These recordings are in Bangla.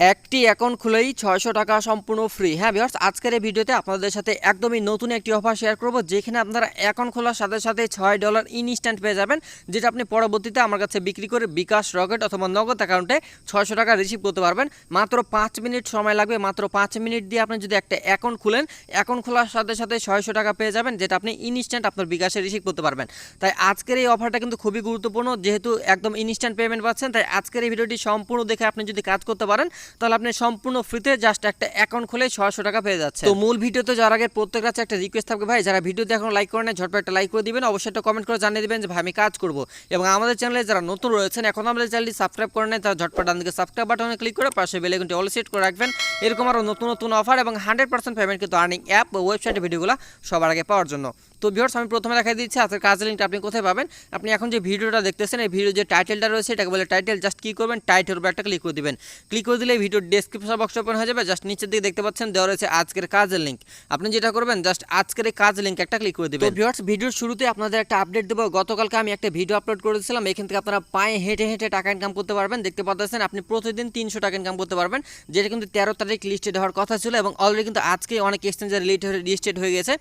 একটি অ্যাকাউন্ট খুলেই ৬০০ টাকা সম্পূর্ণ ফ্রি। হ্যাঁ ভিউয়ার্স, আজকের এই ভিডিওতে আপনাদের সাথে একদমই নতুন একটি অফার শেয়ার করব, যেখানে আপনারা অ্যাকাউন্ট খোলার সাথে সাথে $৬ ইনস্ট্যান্ট পেয়ে যাবেন, যেটা আপনি পরবর্তীতে আমার কাছে বিক্রি করে বিকাশ, রকেট অথবা নগদ অ্যাকাউন্টে ৬০০ টাকা রিসিভ করতে পারবেন। মাত্র ৫ মিনিট সময় লাগবে। মাত্র ৫ মিনিট দিয়ে আপনি যদি একটা অ্যাকাউন্ট খুলেন, অ্যাকাউন্ট খোলার সাথে সাথে ৬০০ টাকা পেয়ে যাবেন, যেটা আপনি ইনস্ট্যান্ট আপনার বিকাশে রিসিভ করতে পারবেন। তাই আজকের এই অফারটা কিন্তু খুবই গুরুত্বপূর্ণ, যেহেতু একদম ইনস্ট্যান্ট পেমেন্ট পাচ্ছেন। তাই আজকের এই ভিডিওটি সম্পূর্ণ দেখে আপনি যদি কাজ করতে পারেন, তাহলে আপনি সম্পূর্ণ ফ্রিতে জাস্ট একটা অ্যাকাউন্ট খুলে ৬০০ টাকা পেয়ে যাচ্ছে। তো মূল ভিডিওতে যাওয়ার আগে প্রত্যেকের কাছে একটা রিকোয়েস্ট থাকবে, ভাই যারা ভিডিওতে এখন লাইক করেন ঝটপট একটা লাইক করে দিবেন, অবশ্যই একটা কমেন্ট করে জানিয়ে দিবেন যে ভাই আমি কাজ করব। এবং আমাদের চ্যানেলে যারা নতুন রয়েছেন, এখন আমাদের চ্যানেলটি সাবস্ক্রাইব করে নেন, তারা ঝটপট ডান দিকে সাবস্ক্রাইব বাটনে ক্লিক করে পাশে বেল আইকনটি অল সেট করে রাখবেন। এরকম আরও নতুন নতুন অফার এবং 100% পেমেন্ট কিন্তু আর্নিং অ্যাপ ও ওয়েবসাইটের ভিডিওগুলো সবার আগে পাওয়ার জন্য। তো ভিউয়ার্স, আমি প্রথমে দেখাই দিচ্ছি আজকের কাজের লিঙ্কটা আপনি কোথায় পাবেন। আপনি এখন যে ভিডিওটা দেখতেছেন, এই ভিডিওর যে টাইটেলটা রয়েছে এটাকে বলে টাইটেল। জাস্ট কী করবেন, টাইটেলের উপর একটা ক্লিক করে দিবেন। ক্লিক করে দিলে ভিডিওর ডেসক্রিপশন বক্স ওপেন হয়ে যাবে। জাস্ট নিচের দিকে দেখতে পাচ্ছেন দেওয়া রয়েছে আজকের কাজের লিঙ্ক। আপনি যেটা করবেন, জাস্ট আজকের এই কাজ লিঙ্ক একটা ক্লিক করে দিবেন। তো ভিউয়ার্স, ভিডিওর শুরুতে আপনাদের একটা আপডেট দেবো। গতকালকে আমি একটা ভিডিও আপলোড করেছিলাম, এখান থেকে আপনারা পায়ে হেঁটে হেঁটে টাকা ইনকাম করতে পারবেন। দেখতে পাচ্ছেন আপনি প্রতিদিন ৩০০ টাকা ইনকাম করতে পারবেন, যেটা কিন্তু 13 তারিখ লিস্টেড হওয়ার কথা ছিল এবং অলরেডি কিন্তু আজকে অনেক এক্সচেঞ্জে লিস্টেড হয়ে গেছে।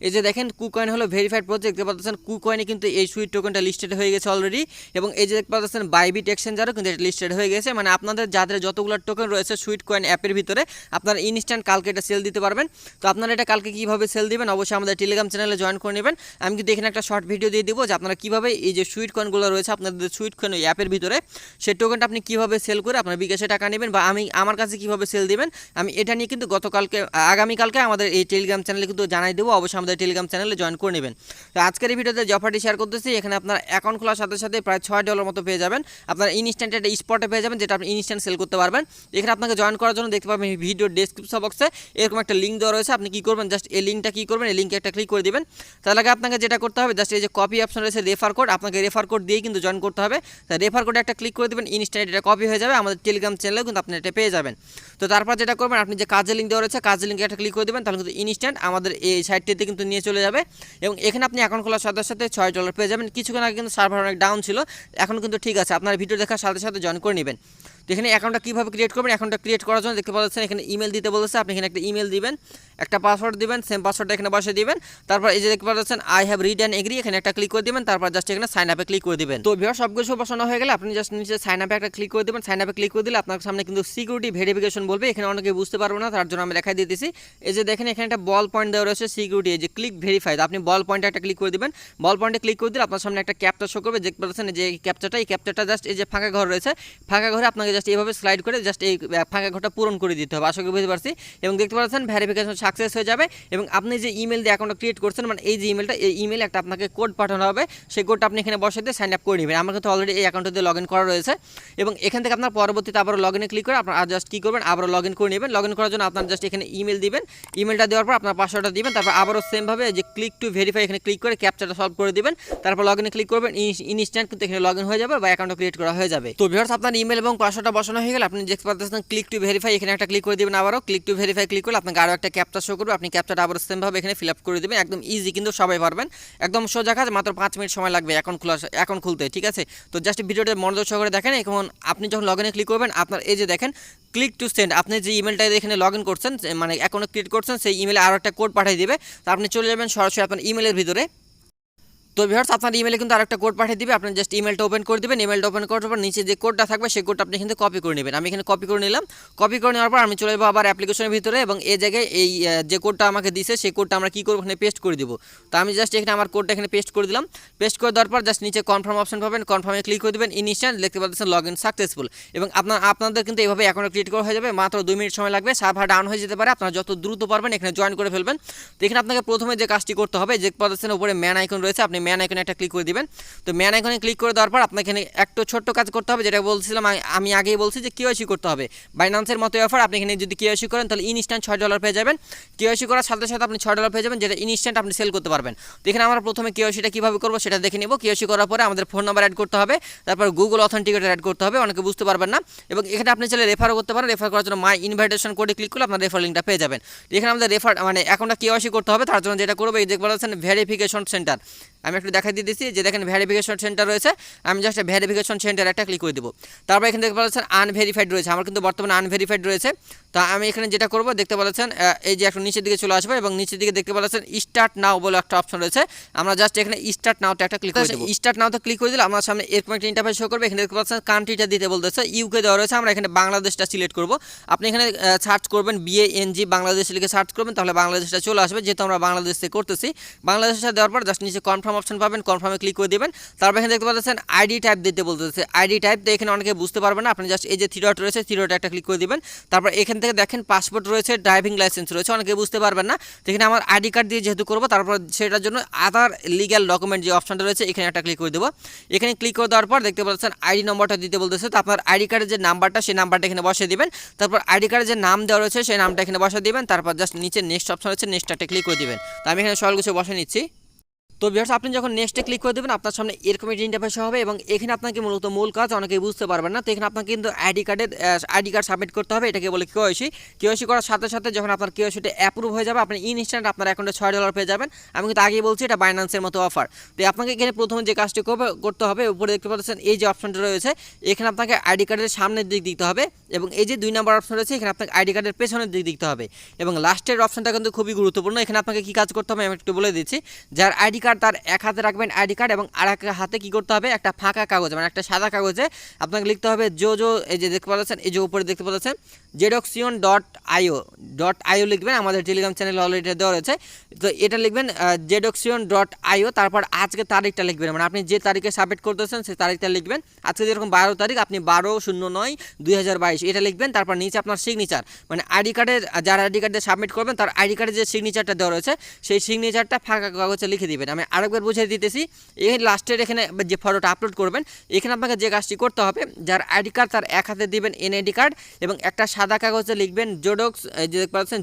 এই যে দেখেন, কুকয়েন হলো ভেরিফাইড প্রজেক্ট। দেখতে পাচ্ছেন কুকয়েনে কিন্তু এই সুইট টোকেনটা লিস্টেড হয়ে গেছে অলরেডি। এবং এই যে দেখতে পাচ্ছেন বাইবিট এক্সচেঞ্জারও কিন্তু এটা লিস্টেড হয়ে গেছে। মানে আপনাদের যাদের যতগুলো টোকেন রয়েছে সুইট কয়েন অ্যাপের ভিতরে, আপনারা ইনস্ট্যান্ট কালকে এটা সেল দিতে পারবেন। তো আপনারা এটা কালকে কীভাবে সেল দিবেন, অবশ্যই আমাদের টেলিগ্রাম চ্যানেলে জয়েন করে নেবেন। আমি কিন্তু এখানে একটা শর্ট ভিডিও দিয়ে দিব যে আপনারা কীভাবে এই যে সুইট কয়েনগুলো রয়েছে আপনাদের সুইট কয়েন অ্যাপের ভিতরে, সেই টোকেনটা আপনি কীভাবে সেল করে আপনার বিকাশে টাকা নেবেন বা আমার কাছে কীভাবে সেল দিবেন, আমি এটা নিয়ে কিন্তু আগামীকালকে আমাদের এই টেলিগ্রাম চ্যানেলে কিন্তু জানাই দেবো। অবশ্যই আমাদের টেলিগ্রাম চ্যানেলে জয়েন করে নেবেন। তো আজকের এই ভিডিওতে যে অফারটি শেয়ার করতেছি, এখানে আপনার অ্যাকাউন্ট খোলার সাথে সাথে প্রায় $6 মতো পেয়ে যাবেন। আপনারা ইনস্ট্যান্ট একটা স্পটে পেয়ে যাবেন, যেটা আপনি ইনস্ট্যান্ট সেল করতে পারবেন। এখানে আপনাকে জয়েন করার জন্য দেখতে পাবেন ভিডিওর ডেসক্রিপশন বক্সে এরকম একটা লিঙ্ক দেওয়া রয়েছে। আপনি কী করবেন, জাস্ট এই লিঙ্কটা কী করবেন, এই লিঙ্কে একটা ক্লিক করে দিবেন। তার আগে আপনাকে যেটা করতে হবে, জাস্ট এই যে কপি অপশন রয়েছে রেফার কোড, আপনাকে রেফার কোড দিয়েই কিন্তু জয়েন করতে হবে। তাই রেফার কোডে একটা ক্লিক করে দেবেন, ইনস্ট্যান্ট এটা কপি হয়ে যাবে, আমাদের টেলিগ্রাম চ্যানেলেও কিন্তু আপনি এটা পেয়ে যাবেন। তো তারপর যেটা করবেন, আপনি যে কাজের লিঙ্ক দেওয়া রয়েছে কাজের লিঙ্কে একটা ক্লিক করে দেবেন, তাহলে কিন্তু ইনস্ট্যান্ট আমাদের এই সাইটটিতে কিন্তু নিয়ে চলে যাবে। এবং এখানে আপনি অ্যাকাউন্ট খোলার সাথে সাথে $6 পেয়ে যাবেন। কিছুক্ষণ আগে কিন্তু সার্ভার অনেক ডাউন ছিল, এখন কিন্তু ঠিক আছে। আপনার ভিডিও দেখার সাথে সাথে জয়েন করে নেবেন। তো এখানে অ্যাকাউন্টটা কীভাবে ক্রিয়েট করবেন, অ্যাকাউন্টটা ক্রিয়েট করার জন্য দেখতে পাচ্ছেন এখানে ইমেল দিতে বলেছে। আপনি এখানে একটা ইমেল দিবেন, একটা পাসওয়ার্ড দিবেন, সেম পাসওয়ার্ডটা এখানে বসে দিবেন। তারপর এই যে দেখতে পাচ্ছেন I have read and agree, এখানে একটা ক্লিক করে দিবেন। তারপর জাস্ট এখানে সাইন আপে ক্লিক করে দিবেন। তো ভিউয়ার সব কিছু বসানো হয়ে গেলে আপনি জাস্ট নিচে সাইন আপে একটা ক্লিক করে দেবেন। সাইন আপে ক্লিক করে দিলে আপনার সামনে কিন্তু সিকিউরিটি ভেরিফিকেশন বলবে। এখানে অনেকে বুঝতে পারবো না, তার জন্য আমি দেখাই দিতেছি। এই যে দেখেন এখানে একটা বল পয়েন্ট দেওয়া রয়েছে সিকিউরিটি, এই যে ক্লিক ভেরিফাইড, আপনি বল পয়েন্টে একটা ক্লিক করে দিবেন। বল পয়েন্টে ক্লিক করে দিলে আপনার সামনে একটা ক্যাপচা শো করবে। দেখতে পাচ্ছেন যে এই ক্যাপচাটা জাস্ট এই যে ফাঁকা ঘর রয়েছে, ফাঁকা ঘরে আপনাকে জাস্ট এইভাবে স্লাইড করে জাস্ট এই ফাঁকা ঘরটা পূরণ করে দিতে হবে। আশা করি বুঝতে পারছি। এবং দেখতে পাচ্ছেন ভেরিফিকেশন সাকসেস হয়ে যাবে। এবং আপনি যে ইমেল দিয়ে অ্যাকাউন্টটা ক্রিয়েট করছেন, মানে এই যে ইমেলটা, এই ইমেলে একটা আপনাকে কোড পাঠানো হবে। সেই কোডটা আপনি এখানে বসে দিয়ে সাইন আপ করে নেবেন। আমার কিন্তু অলরেডি এই অ্যাকাউন্টে দিয়ে লগ ইন করা রয়েছে। এবং এখান থেকে আপনার পরবর্তীতে আবারও লগ ইনে ক্লিক করে আপনার জাস্ট কী করবেন, আবারও লগ ইন করে নেবেন। লগ ইন করার জন্য আপনার জাস্ট এখানে ইমেল দিবেন। ইমেলটা দেওয়ার পর আপনার পাসওয়ার্ডটা দিবেন। তারপর আবারও সেমভাবে যে ক্লিক টু ভেরিফাই এখানে ক্লিক করে ক্যাপচাটা সলভ করে দিবেন। তারপর লগ ইনে ক্লিক করবেন, ইনস্ট্যান্ট কিন্তু এখানে লগ ইন হয়ে যাবে বা অ্যাকাউন্টটা ক্রিয়েট করা হয়ে যাবে। তো ভিউয়ার্স, আপনার ইমেল এবং পাসওয়ার্ডটা বসানো হয়ে গেলে আপনি দেখতে পাচ্ছেন ক্লিক টু ভেরিফাই, এখানে একটা ক্লিক করে দিবেন। আবারও ক্লিক টু ভেরিফাই ক্লিক করলে আপনাকে আরও একটা ক্যাপচা শো করবে। আপনি ক্যাপচাটা আবার সেমভাবে এখানে ফিল আপ করে দেবেন। একদম ইজি, কিন্তু সবাই পারবেন। একদম সোজা কাজ, মাত্র 5 মিনিট সময় লাগবে অ্যাকাউন্ট খুলতে, ঠিক আছে। তো জাস্ট ভিডিওটা মনোযোগ সহকারে দেখেন। এখন আপনি যখন লগ ইনে ক্লিক করবেন, আপনার এই যে দেখেন ক্লিক টু সেন্ড, আপনি যে ইমেলটা এখানে লগ ইন করছেন, মানে অ্যাকাউন্ট ক্রিয়েট করছেন, সেই ইমেলে আরও একটা কোড পাঠিয়ে দিবে। তো আপনি চলে যাবেন সরাসরি আপনার ইমেলের ভিতরে। তো ভিউয়ার্স, আপনার ইমেলে কিন্তু আরেকটা কোড পাঠিয়ে দিবে। আপনি জাস্ট ইমেলটা ওপেন করে দিবেন। ইমেলটা ওপেন করার পর নিচে যে কোডটা থাকবে সেই কোডটা আপনি কিন্তু কপি করে নেবেন। আমি এখানে কপি করে নিলাম। কপি করে নেওয়ার পর আমি চলে যাবো আবার অ্যাপ্লিকেশনের ভিতরে এবং এই জায়গায় এই যে কোডটা আমাকে দিছে সেই কোডটা আমরা কী করবো, এখানে পেস্ট করে দিব। তো আমি জাস্ট এখানে আমার কোডটা এখানে পেস্ট করে দিলাম। পেস্ট করে দেওয়ার পর জাস্ট নিচে কনফার্ম অপশন পাবেন, কনফার্মে ক্লিক করে দেবেন। ইনস্ট্যান্ট দেখতে পাচ্ছেন লগ ইন সাকসেসফুল। এবং আপনাদের কিন্তু এইভাবে অ্যাকাউন্ট ক্রিয়েট করা হয়ে যাবে। মাত্র 2 মিনিট সময় লাগবে। সার্ভার ডাউন হয়ে যেতে পারে, আপনারা যত দ্রুত পারবেন এখানে জয়েন করে ফেলবেন। তো এখানে আপনাকে প্রথমে যে কাজটি করতে হবে, যে পাচ্ছেন উপরে ম্যান আইকন রয়েছে, আপনি ম্যান আইকনে একটা ক্লিক করে দিবেন। তো ম্যান আইকনে ক্লিক করে দেওয়ার পর আপনাকে এখানে একটা ছোট্ট কাজ করতে হবে, যেটা বলছিলাম আমি আগেই বলছি যে কেওয়াইসি করতে হবে। বাইন্যান্সের মতো অফার, আপনি এখানে যদি কেওয়াইসি করেন তাহলে ইনস্ট্যান্ট $6 পেয়ে যাবেন। কেওয়াইসি করার সাথে সাথে আপনি $6 পেয়ে যাবেন, যেটা ইনস্ট্যান্ট আপনি সেল করতে পারবেন। তো এখানে আমরা প্রথমে কেওয়াইসিটা কীভাবে করবো সেটা দেখে নেব। কেওয়াইসি করার পরে আমাদের ফোন নাম্বার অ্যাড করতে হবে, তারপর গুগল অথেন্টিকেটর অ্যাড করতে হবে। অনেকে বুঝতে পারবেন না। এবং এখানে আপনি চাইলে রেফারও করতে পারেন। রেফার করার জন্য মাই ইনভাইটেশন কোডে ক্লিক করলে আপনার রেফার লিঙ্কটা পেয়ে যাবেন। এখানে আমাদের রেফার মানে অ্যাকাউন্টটা কেওয়াইসি করতে হবে। তার জন্য যেটা করবো, এই দেখতে পাচ্ছেন ভেরিফিকেশন সেন্টার, আমি একটু দেখাই দিতেছি যে দেখেন ভেরিফিকেশন সেন্টার রয়েছে, আমি জাস্ট ভেরিফিকেশন সেন্টার একটা ক্লিক করে দেবো। তারপর এখানে দেখতে পাচ্ছেন আনভেরিফাইড রয়েছে, আমার কিন্তু বর্তমানে আনভেরিফাইড রয়েছে। তো আমি এখানে যেটা করব দেখতে পাচ্ছেন এই যে একটু নিচের দিকে চলে আসবে এবং নিচের দিকে দেখতে পাচ্ছেন স্টার্ট নাও বলে একটা অপশন রয়েছে, আমরা জাস্ট এখানে স্টার্ট নাওতে একটা ক্লিক করে দেব। স্টার্ট নাওতে ক্লিক করে দিলে আমার সামনে এরকম একটা ইন্টারফেস শো করবে। এখানে দেখতে পাচ্ছেন কান্ট্রিটা দিতে বলতেছে, ইউকে দেওয়া রয়েছে, আমরা এখানে বাংলাদেশটা সিলেক্ট করব। আপনি এখানে সার্চ করবেন BANG বাংলাদেশ লিখে সার্চ করবেন, তাহলে বাংলাদেশটা চলে আসবে, যেহেতু আমরা বাংলাদেশ থেকে করতেছি। বাংলাদেশটা দেওয়ার পর জাস্ট নিচে কনফার্ম অপশন পাবেন, কনফার্মে ক্লিক করে দেবেন। তারপর এখানে দেখতে পাচ্ছেন আইডি টাইপ দিতে বলতেছে, আইডি টাইপ তো এখানে অনেকে বুঝতে পারবে না, আপনি জাস্ট এই যে থ্রি ডট রয়েছে থ্রি ডট একটা ক্লিক করে দিবেন। তারপর এখান থেকে দেখেন পাসপোর্ট রয়েছে, ড্রাইভিং লাইসেন্স রয়েছে, অনেকে বুঝতে পারবেন না। তো এখানে আমার আইডি কার্ড দিয়ে যেহেতু করবো, তারপর সেটার জন্য আদার লিগ্যাল ডকুমেন্ট যে অপশনটা রয়েছে এখানে একটা ক্লিক করে দেবো। এখানে ক্লিক করে দেওয়ার পর দেখতে পাচ্ছেন আইডি নম্বরটা দিতে বলতেছে, তো আপনার আইডি কার্ডের যে নাম্বারটা সেই নাম্বারটা এখানে বসিয়ে দিবেন। তারপর আইডি কার্ডের যে নাম দেওয়া রয়েছে সেই নামটা এখানে বসিয়ে দিবেন। তারপর জাস্ট নিচে নেক্সট অপশন আছে, নেক্সটটা ক্লিক করে দিবেন। তো আমি এখানে সকল কিছু বসে নিচ্ছি। তো ভিউয়ার্স আপনি যখন নেক্সটে ক্লিক করে দেবেন আপনার সামনে এরকম একটা ইন্টারফেস হবে এবং এখানে আপনাকে মূল কাজ অনেকেই বুঝতে পারবেন না। তো এখানে আপনাকে কিন্তু আইডি কার্ড সাবমিট করতে হবে, এটাকে বলে কেওয়াইসি করার সাথে সাথে যখন আপনার কেওয়াইসিটা অ্যাপ্রুভ হয়ে যাবে আপনি ইনস্ট্যান্ট আপনার অ্যাকাউন্টে $6 পেয়ে যাবেন। আমি কিন্তু আগেই বলছি এটা বাইন্যান্সের মতো অফার। তো আপনাকে এখানে প্রথমে যে কাজটি করতে হবে, উপরে দেখতে পাচ্ছেন এই যে অপশনটা রয়েছে এখানে আপনাকে আইডি কার্ডের সামনের দিক দিতে হবে এবং এই যে 2 নম্বর অপশন রয়েছে এখানে আপনাকে আইডি কার্ডের পেছনের দিক দিতে হবে এবং লাস্টের অপশনটা কিন্তু খুবই গুরুত্বপূর্ণ। এখানে আপনাকে কী কাজ করতে হবে আমি একটু বলে দিচ্ছি। যার আইডি কার্ড তার এক হাতে রাখবেন আইডি কার্ড এবং আর এক হাতে কি করতে হবে, একটা ফাঁকা কাগজ মানে একটা সাদা কাগজে আপনাকে লিখতে হবে এই যে দেখতে পাচ্ছেন এই যে উপরে দেখতে পাচ্ছেন Zedxion.io লিখবেন, আমাদের টেলিগ্রাম চ্যানেল অলরেডি দেওয়া রয়েছে। তো এটা লিখবেন Zedxion.io, তারপর আজকে তারিখটা লিখবেন, মানে আপনি যে তারিখে সাবমিট করতেছেন সেই তারিখটা লিখবেন। আজকে যেরকম 12 তারিখ আপনি 12/09/2022 এটা লিখবেন। তারপর নিচে আপনার সিগনেচার মানে আইডি কার্ডের যার আইডি কার্ডে সাবমিট করবেন তার আইডি কার্ডে যে সিগনেচারটা দেওয়া রয়েছে সেই সিগনেচারটা ফাঁকা কাগজে লিখে দিবেন। আমি আরেকবার বুঝিয়ে দিতেছি, এই লাস্টের এখানে যে ফটোটা আপলোড করবেন এখানে আপনাকে যে কাজটি করতে হবে, যার আইডি কার্ড তার এক হাতে দিবেন এনআইডি কার্ড এবং একটা সাদা কাগজে লিখবেন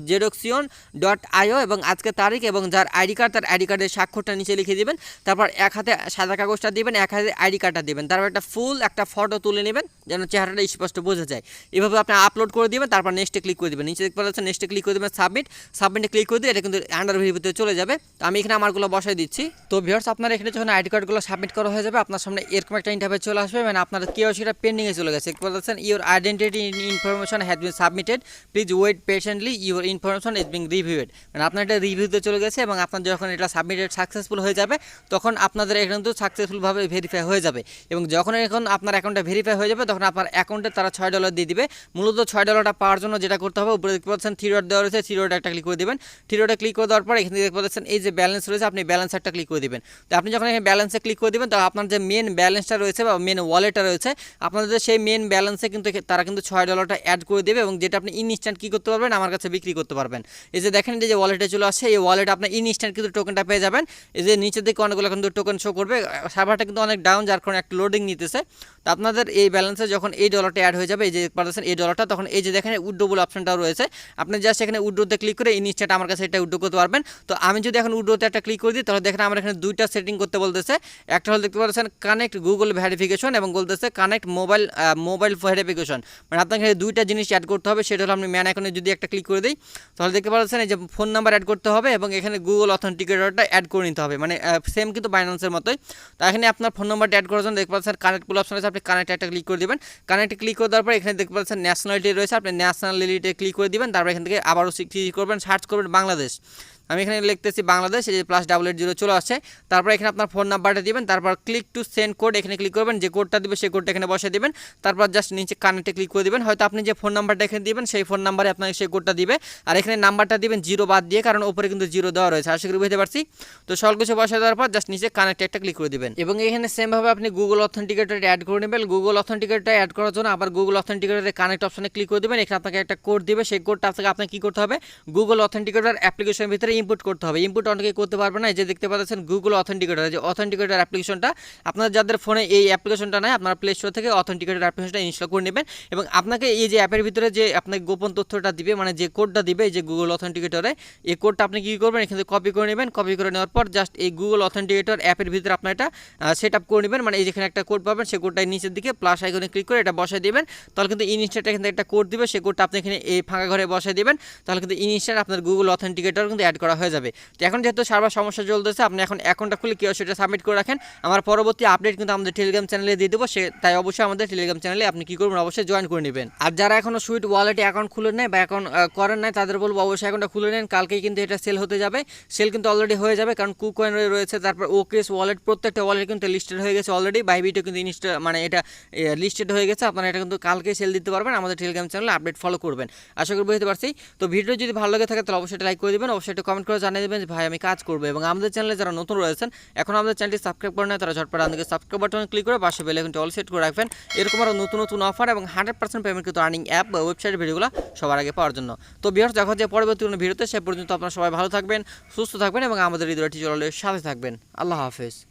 Zedxion.io এবং আজকে তারিখ এবং যার আইডি কার্ড তার আইডি কার্ডের স্বাক্ষরটা নিচে লিখে দিবেন। তারপর এক হাতে সাদা কাগজটা দিবেন, এক হাতে আইডি কার্ডটা দিবেন, তারপর একটা ফটো তুলে নেবেন যেন চেহারাটা স্পষ্ট বোঝা যায়। এভাবে আপনি আপলোড করে দিবেন, তারপর নেক্সটে ক্লিক করে দেবেন। নিচে দেখতে পাচ্ছেন নেক্সটে ক্লিক করে দেবেন, সাবমিটে ক্লিক করে দিয়ে এটা কিন্তু আন্ডার ভেরিফাইতে চলে যাবে। তো আমি এখানে আমারগুলো বসাই দিচ্ছি। তো ভিউয়ার্স আপনার এখানে যখন আইডি কার্ডগুলো সাবমিট করা হয়ে যাবে আপনার সামনে এরকম একটা ইন্টারফেস চলে আসবে, মানে আপনার কেওয়াইসিটা পেন্ডিংয়ে চলে গেছে। দেখতে পাচ্ছেন your identity information has been submitted, please wait patiently, your information is being reviewed. মানে আপনার এটা রিভিউতে চলে গেছে এবং আপনার যখন এটা সাবমিটেড সাকসেসফুল হয়ে যাবে তখন আপনাদের এটা কিন্তু সাকসেসফুলভাবে ভেরিফাই হয়ে যাবে এবং যখন এখন আপনার অ্যাকাউন্টটা ভেরিফাই হয়ে যাবে তখন আপনার অ্যাকাউন্টে তারা $6 দিয়ে দিবে। মূলত $6 পাওয়ার জন্য যেটা করতে হবে, উপরে দেখতে পাচ্ছেন থ্রি ডট দেওয়া রয়েছে, থ্রি ডট একটা ক্লিক করে দেবেন। থ্রি ডটে ক্লিক করে দেওয়ার পর এখানে দেখতে পাচ্ছেন এই যে ব্যালেন্স রয়েছে আপনি ব্যালেন্স একটা ক্লিক করে দেবেন। তো আপনি যখন এখানে ব্যালেন্সে ক্লিক করে দেবেন তো আপনার যে মেন ব্যালেন্সটা রয়েছে বা মেন ওয়ালেটটা রয়েছে আপনাদের সেই মেন ব্যালেন্সে কিন্তু তারা কিন্তু $6 অ্যাড করে দেবে এবং যেটা আপনি ইনস্ট্যান্ট কী করতে পারবেন আমার কাছে বিক্রি করতে পারবেন। এই যে দেখেন এই যে ওয়ালেটে চলে আসছে, এই ওয়ালেটে আপনি ইনস্ট্যান্ট কিন্তু টোকেনটা পেয়ে যাবেন। এই যে নিচের দিকে অনেকগুলো কিন্তু টোকেন শো করবে, সার্ভারটা কিন্তু অনেক ডাউন যার কারণে একটা লোডিং নিতেছে। তো আপনাদের এই ব্যালেন্সে যখন এই ডলারটা অ্যাড হয়ে যাবে এই যে পাচ্ছেন এই ডলারটা, তখন এই যে দেখেন উইথড্র বলে অপশনটাও রয়েছে, আপনি জাস্ট এখানে উইথড্রোতে ক্লিক করে ইনস্ট্যান্ট আমার কাছে এটা উইথড্র করতে পারবেন। তো আমি যদি এখন উইথড্রোতে একটা ক্লিক করে দিই তাহলে দেখেন আমার এখানে দুইটা সেটিং করতে বলতেছে। একটা হলো দেখতে পাচ্ছেন কানেক্ট গুগল ভেরিফিকেশন এবং বলতেছে কানেক্ট মোবাইল ভেরিফিকেশন, মানে আপনাকে দুইটা জিনিস অ্যাড করতে হবে। সেটা হলো আপনি ম্যান আইকনে যদি একটা ক্লিক করে দিই তাহলে দেখতে পাচ্ছেন এই যে ফোন নাম্বার অ্যাড করতে হবে এবং এখানে গুগল অথেন্টিকেটরটা অ্যাড করে নিতে হবে, মানে সেম কিন্তু বাইন্যান্সের মতোই। তো এখানে আপনার ফোন নাম্বারটা অ্যাড করার জন্য দেখতে পাচ্ছেন কানেক্ট বলে অপশন আছে, আপনি কানেক্ট একটা ক্লিক করে দেবেন। কানেক্টে ক্লিক করে দেওয়ার পর এখানে দেখতে পাচ্ছেন ন্যাশনালিটি রয়েছে, আপনি ন্যাশনালিটিতে ক্লিক করে দিবেন। তারপর এখান থেকে আবারও ক্লিক করবেন, সার্চ করবেন বাংলাদেশ। আমি এখানে লিখতেছি বাংলাদেশ, এই যে +880 চলে আসছে। তারপর এখানে আপনার ফোন নাম্বারটা দিবেন, তারপর ক্লিক টু সেন্ড কোড এখানে ক্লিক করবেন, যে কোডটা দিবে সেই কোডটা এখানে বসিয়ে দিবেন। তারপর জাস্ট নিচে কানেক্টে ক্লিক করে দিবেন। হয়তো আপনি যে ফোন নাম্বারটা এখানে দিবেন সেই ফোন নাম্বারে আপনাকে সেই কোডটা দিবে, আর এখানে নাম্বারটা দিবেন 0 বাদ দিয়ে, কারণ উপরে কিন্তু 0 দেওয়া রয়েছে। আশা করি বুঝতে পারছি। তো সব কিছু বসিয়ে দেওয়ার পর জাস্ট নিচে কানেক্টে একটা ক্লিক করে দিবেন এবং এখানে সেমভাবে আপনি গুগল অথেন্টিকেটর অ্যাড করে নেবেন। গুগল অথেন্টিকেটর অ্যাড করার জন্য আবার গুগল অথেন্টিকেটরের কানেক্ট অপশনে ক্লিক করে দিবেন। এখানে আপনাকে একটা কোড দিবে, সেই কোডটা আপনাকে কী করতে হবে, গুগল অথেন্টিকেটর অ্যাপ্লিকেশনের ভিতরে ইনপুট করতে হবে। অনেকে করতে পারবে না, এই যে দেখতে পাচ্ছেন গুগল অথেন্টিকেটর, যে অথেন্টিকেটর অ্যাপ্লিকেশনটা আপনার যাদের ফোনে এই অ্যাপ্লিকেশনটা নাই আপনারা প্লে স্টোর থেকে অথেন্টিকেটর অ্যাপ্লিকেশনটা ইনস্টল করে নেবেন এবং আপনাকে এই যে অ্যাপের ভিতরে যে আপনাকে গোপন তথ্যটা দিবে, মানে যে কোডটা দিবে এই যে গুগল অথেন্টিকেটরে, এই কোডটা আপনি কী করবেন এখানে কপি করে নেবেন। কপি করে নেওয়ার পর জাস্ট এই গুগল অথেন্টিকেটর অ্যাপের ভিতরে আপনার এটা সেট আপ করে নেবেন, মানে এই যেখানে একটা কোড পাবেন সেই কোডটা নিচের দিকে প্লাস আইকনে ক্লিক করে এটা বসায় দিবেন। তাহলে কিন্তু ইনস্ট্যান্ট এখানে একটা কোড দিবে, সেই কোডটা আপনি এখানে এই ফাঁকা ঘরে বসায় দিবেন, তাহলে কিন্তু ইনস্ট্যান্ট আপনার গুগল অথেন্টিকেটর কিন্তু অ্যাড করা করা হয়ে যাবে। তো এখন যেহেতু সার্ভার সমস্যা চলতেছে, আপনি এখন অ্যাকাউন্টটা খুলে কেওয়াইসিটা সাবমিট করে রাখেন। আমার পরবর্তী আপডেট কিন্তু আমাদের টেলিগ্রাম চ্যানেলে দিয়ে দেবো, তাই অবশ্যই আমাদের টেলিগ্রাম চ্যানেলে আপনি কি করবেন, অবশ্যই জয়েন করে নেবেন। আর যারা এখনো সুইট ওয়ালেটে অ্যাকাউন্ট খুলে নেয় বা অ্যাকাউন্ট করেন নাই, তাদের বলবো অবশ্যই অ্যাকাউন্টটা খুলে নেন। কালকেই কিন্তু এটা সেল হতে যাবে, সেল কিন্তু অলরেডি হয়ে যাবে, কারণ কুকয়েন রয়েছে, তারপর ওকেস ওয়ালেট, প্রত্যেকটা ওয়ালেট কিন্তু লিস্টেড হয়ে গেছে অলরেডি। বাইবিটও কিন্তু মানে এটা লিস্টেড হয়ে গেছে। আপনারা এটা কিন্তু কালকে সেল দিতে পারবেন। আমাদের টেলিগ্রাম চ্যানেলে আপডেট ফলো করবেন, আশা করি বুঝতে পারছি। তো ভিডিও যদি ভালো লাগে থাকে তাহলে অবশ্যই লাইক করে দেবেন, অবশ্যই একটা কমেন্ট করে জানিয়ে দেবেন যে ভাই আমি কাজ করবো। এবং আমাদের চ্যানেলে যারা নতুন রয়েছেন, এখন আমাদের চ্যানেলটি সাবস্ক্রাইব করে নেয়, তারা ঝটপট আমাদেরকে সাবস্ক্রাইব বাটনে ক্লিক করে পাশে বেল আইকনটি অল সেট করে রাখবেন, এরকম আরও নতুন নতুন অফার এবং 100% পেমেন্ট কিন্তু আর্নিং অ্যাপ বা ওয়েবসাইটের ভিডিওগুলো সবার আগে পাওয়ার জন্য। তো ভিউয়ার্স, দেখা হচ্ছে পরবর্তী কোনো ভিডিওতে, সে পর্যন্ত আপনারা সবাই ভালো থাকবেন, সুস্থ থাকবেন এবং আমাদের হৃদয়টি চ্যানেলের সাথে থাকবেন। আল্লাহ হাফেজ।